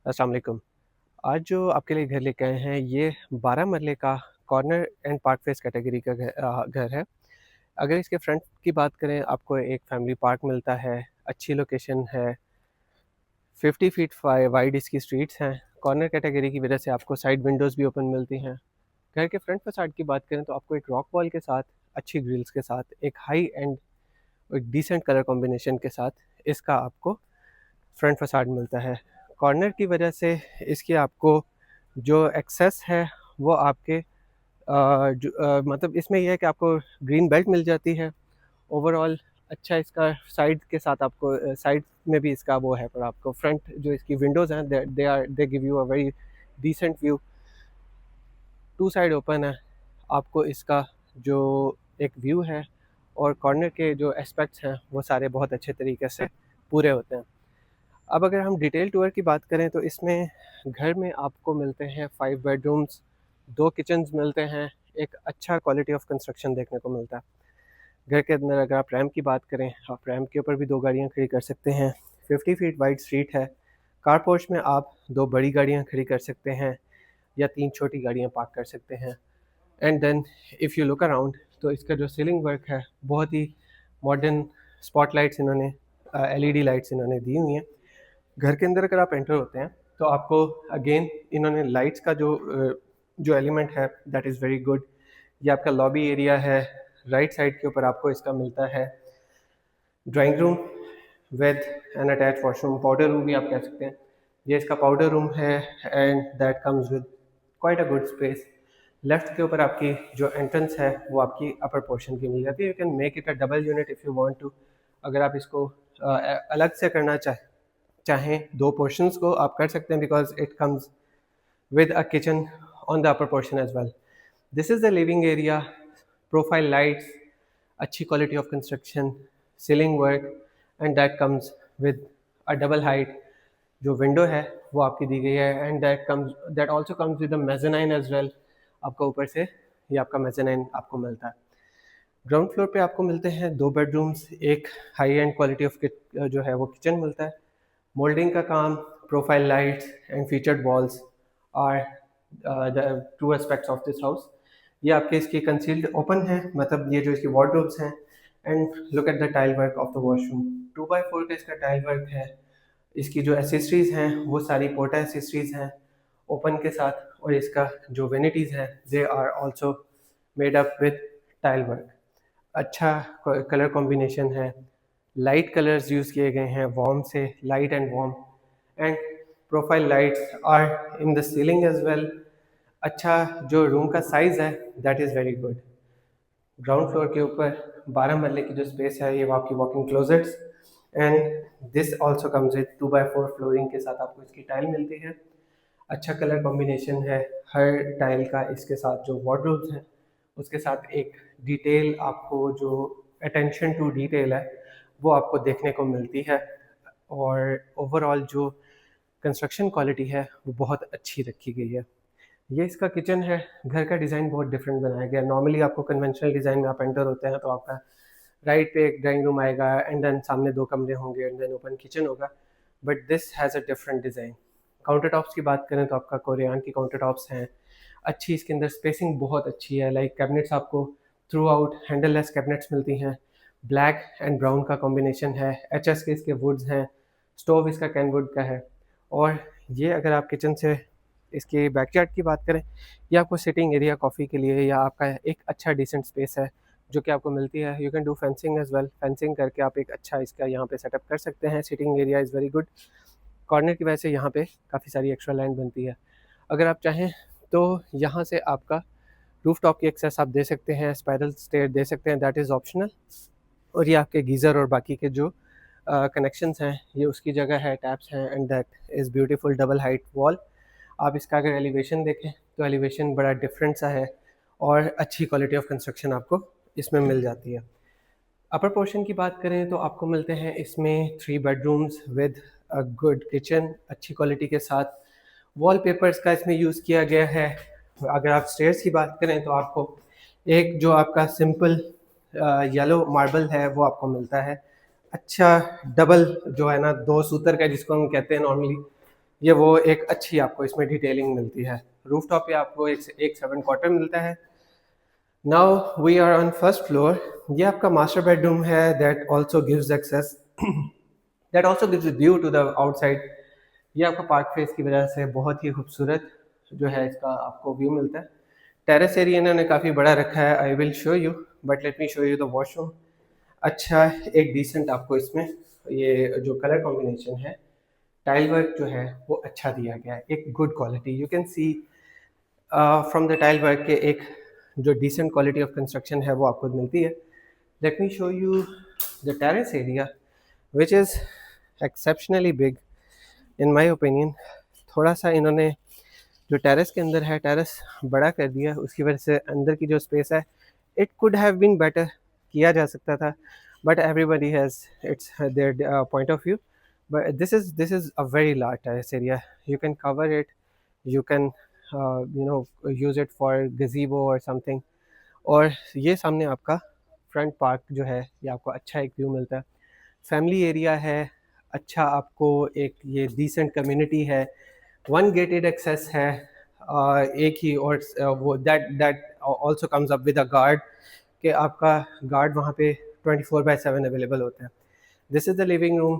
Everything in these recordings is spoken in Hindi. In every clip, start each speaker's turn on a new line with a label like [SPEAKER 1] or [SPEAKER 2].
[SPEAKER 1] अस्सलाम वालेकुम। आज जो आपके लिए घर लेके आए हैं, ये 12 मरले का corner and park face category का घर है। अगर इसके फ्रंट की बात करें, आपको एक फैमिली पार्क मिलता है, अच्छी लोकेशन है, 50 फीट वाइड इसकी स्ट्रीट्स हैं। कॉर्नर कैटेगरी की वजह से आपको साइड विंडोज़ भी ओपन मिलती हैं। घर के फ्रंट फसाड की बात करें तो आपको एक रॉक वॉल के साथ, अच्छी ग्रिल्स के साथ, एक हाई एंड एक डिसेंट कलर कॉम्बिनेशन के साथ इसका आपको फ्रंट फसाड मिलता है। कॉर्नर की वजह से इसकी आपको जो एक्सेस है वो आपके मतलब इसमें ये है कि आपको ग्रीन बेल्ट मिल जाती है। ओवरऑल अच्छा इसका साइड के साथ आपको साइड में भी इसका वो है, पर आपको फ्रंट जो इसकी विंडोज़ हैं they give you a very decent view. Two side open है। आपको इसका जो एक व्यू है और कॉर्नर के जो एस्पेक्ट्स हैं वो सारे बहुत अच्छे तरीके से पूरे होते हैं। अब अगर हम डिटेल टूर की बात करें तो इसमें घर में आपको मिलते हैं 5 बेडरूम्स, 2 किचन्स मिलते हैं, एक अच्छा क्वालिटी ऑफ कंस्ट्रक्शन देखने को मिलता है। घर के अंदर अगर आप रैंप की बात करें, आप रैंप के ऊपर भी 2 गाड़ियाँ खड़ी कर सकते हैं। 50 फीट वाइड स्ट्रीट है। कार पोर्च में आप 2 बड़ी गाड़ियाँ खड़ी कर सकते हैं या 3 छोटी गाड़ियाँ पार्क कर सकते हैं। And then if you look around, तो इसका जो सीलिंग वर्क है बहुत ही मॉडर्न स्पॉटलाइट्स इन्होंने एलईडी लाइट्स इन्होंने दी हुई हैं। घर के अंदर अगर आप एंटर होते हैं तो आपको अगेन इन्होंने लाइट्स का जो एलिमेंट है दैट इज़ वेरी गुड। ये आपका लॉबी एरिया है। राइट साइड के ऊपर आपको इसका मिलता है drawing room with N attach washroom, powder room भी आप कह सकते हैं। ये इसका पाउडर रूम है and that comes with quite a good space. Left के ऊपर आपकी जो एंट्रेंस है वो आपकी अपर पोर्शन की मिल जाती है। You can make it a double unit if you want to. अगर आप इसको अलग से करना चाहें, 2 पोर्शंस को आप कर सकते हैं, because it comes with a kitchen on the upper portion as well. This is the living area, profile lights, अच्छी quality of construction, ceiling work, and that comes with a double height जो विंडो है वो आपकी दी गई है, and that also comes with a mezzanine as well. आपको ऊपर से ये आपका मेज़ानाइन आपको मिलता है। ग्राउंड फ्लोर पे आपको मिलते हैं 2 बेडरूम्स, एक हाई एंड क्वालिटी ऑफ जो है वो किचन मिलता है। मोल्डिंग का काम, profile lights and featured walls are the two aspects of this house. ये आपके इसकी कंसील्ड ओपन है, मतलब ये जो इसकी वार्डरोब्स हैं। And look at the tile work of the washroom. 2x4 का इसका टाइल वर्क है। इसकी जो एसेसरीज़ हैं वो सारी पोर्टा एसेसरीज़ हैं ओपन के साथ, और इसका जो वेनिटीज़ हैं they are also made up with tile work. अच्छा कलर कॉम्बिनेशन है। लाइट कलर्स यूज़ किए गए हैं, वार्म से light and warm, and profile lights are in the ceiling as well. अच्छा जो रूम का साइज़ है that is very good. Ground floor के ऊपर 12 मरले की जो स्पेस है ये आपकी walking closets, and this also comes with 2x4 flooring के साथ आपको इसकी टाइल मिलती है। अच्छा कलर कॉम्बिनेशन है हर टाइल का। इसके साथ जो वार्डरोब्स हैं उसके साथ एक डिटेल, आपको जो अटेंशन टू डिटेल है वो आपको देखने को मिलती है, और ओवरऑल जो कंस्ट्रक्शन क्वालिटी है वो बहुत अच्छी रखी गई है। ये इसका किचन है। घर का डिज़ाइन बहुत डिफरेंट बनाया गया है। नॉर्मली आपको कन्वेंशनल डिज़ाइन में आप एंटर होते हैं तो आपका राइट पे एक ड्राइंग रूम आएगा, एंड देन सामने 2 कमरे होंगे, एंड देन ओपन किचन होगा। But this has a different design. Counter tops की बात करें तो आपका कोरियान की काउंटर टॉप्स हैं। अच्छी इसके अंदर स्पेसिंग बहुत अच्छी है। लाइक कैबिनेट्स आपको through out handle less cabinets मिलती हैं। ब्लैक एंड ब्राउन का कॉम्बिनेशन है। एचएस के इसके वुड्स हैं। स्टोव इसका कैनवुड का है। और ये अगर आप किचन से इसके बैकयार्ड की बात करें, ये आपको सिटिंग एरिया कॉफ़ी के लिए या आपका एक अच्छा डिसेंट स्पेस है जो कि आपको मिलती है। You can do fencing as well. Fencing करके आप एक अच्छा इसका यहाँ पे सेटअप कर सकते हैं। Sitting area is very good. Corner की वजह से यहाँ पे काफ़ी सारी एक्स्ट्रा लैंड बनती है। अगर आप चाहें तो यहाँ से आपका रूफ टॉप की एक्सेस आप दे सकते हैं, स्पाइरल स्टेयर दे सकते हैं, दैट इज़ ऑप्शनल। और ये आपके गीज़र और बाकी के जो कनेक्शंस हैं ये उसकी जगह है, टैप्स हैं, and that is beautiful double height wall. आप इसका अगर एलिवेशन देखें तो एलिवेशन बड़ा डिफरेंट सा है, और अच्छी क्वालिटी ऑफ कंस्ट्रक्शन आपको इसमें मिल जाती है। अपर पोर्शन की बात करें तो आपको मिलते हैं इसमें 3 bedrooms with a good kitchen, अच्छी क्वालिटी के साथ। वॉलपेपर्स का इसमें यूज़ किया गया है। अगर आप स्टेयर्स की बात करें तो आपको एक जो आपका सिंपल येलो मार्बल है वो आपको मिलता है। अच्छा डबल जो है ना, 2 सूतर का जिसको हम कहते हैं नॉर्मली, ये वो एक अच्छी आपको इसमें डिटेलिंग मिलती है। रूफ टॉप पे आपको एक 7 क्वार्टर मिलता है। Now we are on first floor. ये आपका मास्टर बेडरूम है that also gives access that also gives view to the outside. ये आपका पार्क फेस की वजह से बहुत ही खूबसूरत जो है इसका आपको व्यू मिलता है। टेरेस एरिया इन्होंने काफ़ी बड़ा रखा है, I will show you, but let me show you the washroom. अच्छा, एक डिसेंट आपको इसमें ये जो कलर कॉम्बिनेशन है, टाइल वर्क जो है वो अच्छा दिया गया है, एक good quality you can see from the tile work के एक जो डिसेंट क्वालिटी ऑफ कंस्ट्रक्शन है वो आपको मिलती है। Let me show you the terrace area which is exceptionally big in my opinion. थोड़ा सा इन्होंने जो टेरेस के अंदर है टेरेस बड़ा कर दिया, उसकी वजह से अंदर की जो स्पेस है it could have been better, किया जा सकता था, but everybody has its their point of view. But this is a very large terrace area, you can cover it, you can use it for gazebo और समथिंग। और ये सामने आपका फ्रंट पार्क जो है ये आपको अच्छा एक व्यू मिलता है, फैमिली एरिया है, अच्छा आपको एक ये डिसेंट कम्युनिटी है, वन गेटेड एक्सेस है, एक ही, और वो that also comes up with a guard कि आपका गार्ड वहाँ पे 24/7 अवेलेबल होता है। This is the living room,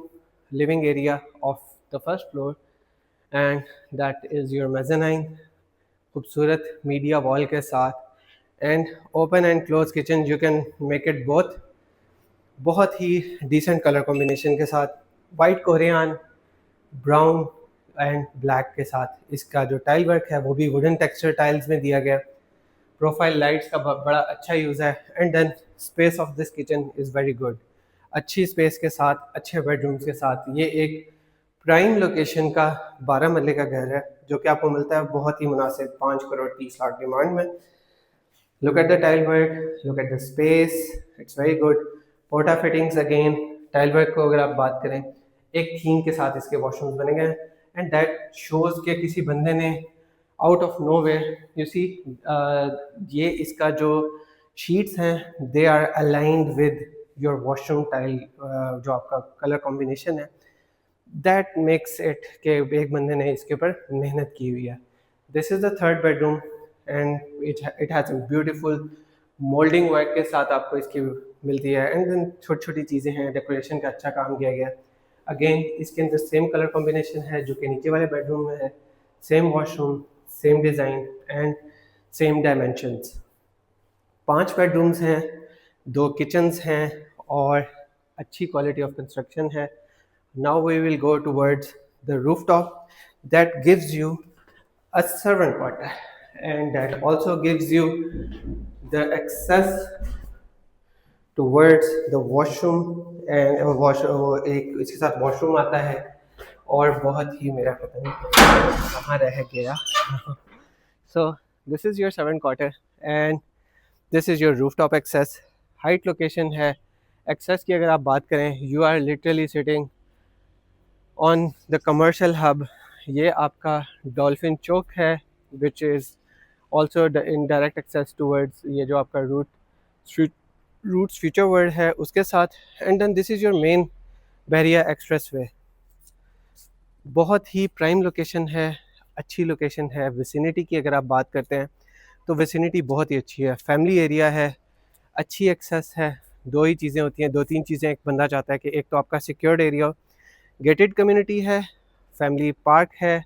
[SPEAKER 1] living area of the first floor, and that is your mezzanine, खूबसूरत मीडिया वॉल के साथ, and open and close kitchen, you can make it both, बहुत ही डिसेंट कलर कॉम्बिनेशन के साथ, white Korean, brown and black के साथ। इसका जो टाइल वर्क है वो भी वुडन टेक्सचर टाइल्स में दिया गया। प्रोफाइल लाइट्स का बड़ा अच्छा यूज़ है, and then space of this kitchen is very good. अच्छी स्पेस के साथ, अच्छे बेडरूम्स के साथ, ये एक प्राइम लोकेशन का 12 मरले का घर है जो कि आपको मिलता है बहुत ही मुनासिब 5 करोड़ 30 लाख डिमांड में। Look at the tile work, look at the space, it's very good. पोर्टा fittings again, tile work को अगर आप बात करें एक थीम के साथ इसके वॉशरूम्स बने गए हैं, एंड दैट शोज के किसी बंदे ने out of no where, you see, ये इसका जो शीट्स हैं they are aligned with your washroom tile, जो आपका कलर कॉम्बिनेशन है, दैट मेक्स इट कि एक बंदे ने इसके ऊपर मेहनत की हुई है। This is the third bedroom, and it has beautiful moulding work के साथ आपको इसकी मिलती है, एंड देन छोटी छोटी चीज़ें हैं, डेकोरेशन का अच्छा काम किया गया। अगेन इसके अंदर सेम कलर कॉम्बिनेशन है जो कि नीचे वाले बेडरूम में है, same washroom, same design and same dimensions. 5 bedrooms हैं, 2 किचन्स हैं, और अच्छी क्वालिटी ऑफ कंस्ट्रक्शन है। Now we will go towards the rooftop that gives you a servant quarter, and that also gives you the access towards the washroom, and एक इसके साथ वॉशरूम आता है, और बहुत ही मेरा पता नहीं कहाँ रह गया। So this is your servant quarter and this is your rooftop access. Height location है, एक्सेस की अगर आप बात करें, you are literally sitting on the commercial hub. ये आपका डॉल्फिन चौक है which is also in direct access towards ये जो आपका रूट्स फ्यूचर वर्ल्ड है उसके साथ, and then this is your main Bahria express way. बहुत ही प्राइम लोकेशन है, अच्छी लोकेशन है। विसिनिटी की अगर आप बात करते हैं तो विसिनिटी बहुत ही अच्छी है, फैमिली एरिया है, अच्छी एक्सेस है। दो ही चीज़ें होती हैं, 2-3 चीज़ें एक बंदा चाहता है कि एक तो आपका सिक्योर्ड एरिया हो, गेटेड कम्युनिटी है, फैमिली पार्क है,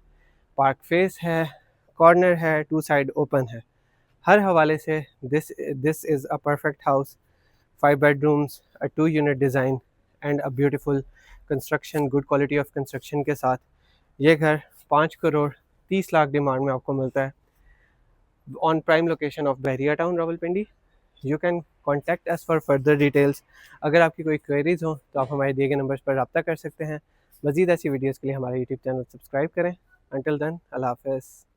[SPEAKER 1] पार्क फेस है, कॉर्नर है, 2 साइड ओपन है। हर हवाले से this is a perfect house, 5 bedrooms, a 2 unit design and a beautiful construction, good quality of construction के साथ ये घर 5 करोड़ 30 लाख डिमांड में आपको मिलता है on prime location of Bahria town, Rawalpindi. You can contact us for further details. अगर आपकी कोई क्वेरीज हो तो आप हमारे दिए गए नंबर्स पर रब्ता कर सकते हैं। मज़ीद ऐसी वीडियोज़ के लिए हमारे यूट्यूब चैनल सब्सक्राइब करें। अंटिल देन, अल्लाह हाफ़िज़।